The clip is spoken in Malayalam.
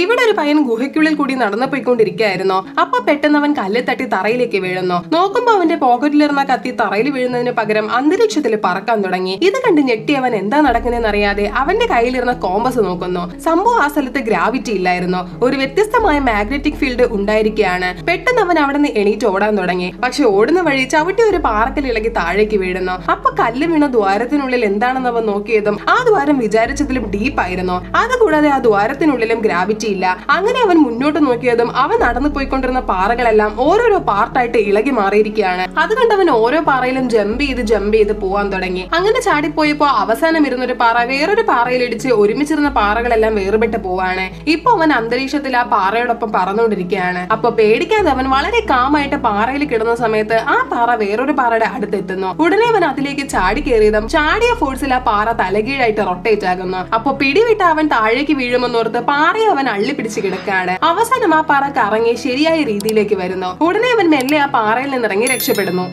ഇവിടെ ഒരു പയ്യൻ ഗുഹയ്ക്കുള്ളിൽ കൂടി നടന്നു പോയിക്കൊണ്ടിരിക്കുകയായിരുന്നു. അപ്പൊ പെട്ടെന്ന് അവൻ കല്ല് തട്ടി തറയിലേക്ക് വീഴുന്നു. നോക്കുമ്പോ അവന്റെ പോക്കറ്റിലിരുന്ന കത്തി തറയിൽ വീഴുന്നതിന് പകരം അന്തരീക്ഷത്തിൽ പറക്കാൻ തുടങ്ങി. ഇത് കണ്ട് ഞെട്ടി അവൻ എന്താ നടക്കുന്നതെന്ന് അറിയാതെ അവന്റെ കയ്യിലിരുന്ന കോമ്പസ് നോക്കുന്നു. സംഭവം ആ സ്ഥലത്ത് ഗ്രാവിറ്റി ഇല്ലായിരുന്നു. ഒരു വ്യത്യസ്തമായ മാഗ്നറ്റിക് ഫീൽഡ് ഉണ്ടായിരിക്കുകയാണ്. പെട്ടെന്ന് അവൻ അവിടെ നിന്ന് എണീറ്റ് ഓടാൻ തുടങ്ങി. പക്ഷെ ഓടുന്ന വഴി ചവിട്ടി ഒരു പാറക്കൽ ഇളകി താഴേക്ക് വീഴുന്നു. അപ്പൊ കല്ല് വീണ ദ്വാരത്തിനുള്ളിൽ എന്താണെന്ന് അവൻ നോക്കിയതും ആ ദ്വാരം വിചാരിച്ചതിലും ഡീപ്പായിരുന്നു. അതുകൂടാതെ ആ ദ്വാരത്തിനുള്ളിലും ഗ്രാവിറ്റി ഇല്ല. അങ്ങനെ അവൻ മുന്നോട്ട് നോക്കിയതും അവൻ നടന്നു പോയിക്കൊണ്ടിരുന്ന പാറകളെല്ലാം ഓരോരോ പാർട്ടായിട്ട് ഇളകി മാറിയിരിക്കുകയാണ്. അതുകൊണ്ട് അവൻ ഓരോ പാറയിലും ജമ്പ് ചെയ്ത് പോവാൻ തുടങ്ങി. അങ്ങനെ ചാടിപ്പോയപ്പോ അവസാനം ഇരുന്നൊരു പാറ വേറൊരു പാറയിൽ ഇടിച്ച് ഒരുമിച്ചിരുന്ന പാറകളെല്ലാം വേർപെട്ട് പോവാണ്. ഇപ്പൊ അവൻ അന്തരീക്ഷത്തിൽ ആ പാറയോടൊപ്പം പറന്നുകൊണ്ടിരിക്കുകയാണ്. അപ്പൊ പേടിക്കാതെ അവൻ വളരെ കാമായിട്ട് പാറയിൽ കിടന്ന സമയത്ത് ആ പാറ വേറൊരു പാറയുടെ അടുത്തെത്തുന്നു. ഉടനെ അവൻ അതിലേക്ക് ചാടി കയറിയതും ചാടിയ ഫോഴ്സിൽ ആ പാറ തലകീഴായിട്ട് റൊട്ടേറ്റ് ആകുന്നു. അപ്പൊ പിടിവിട്ട് അവൻ താഴേക്ക് വീഴുമെന്നോർത്ത് പാറയെ അവൻ അള്ളിപ്പിടിച്ച് കിടക്കുകയാണ്. അവസാനം ആ പാറ കറങ്ങി ശരിയായ രീതിയിലേക്ക് വരുന്നു. ഉടനെ അവൻ മെല്ലെ ആ പാറയിൽ നിന്നിറങ്ങി രക്ഷപ്പെടുന്നു.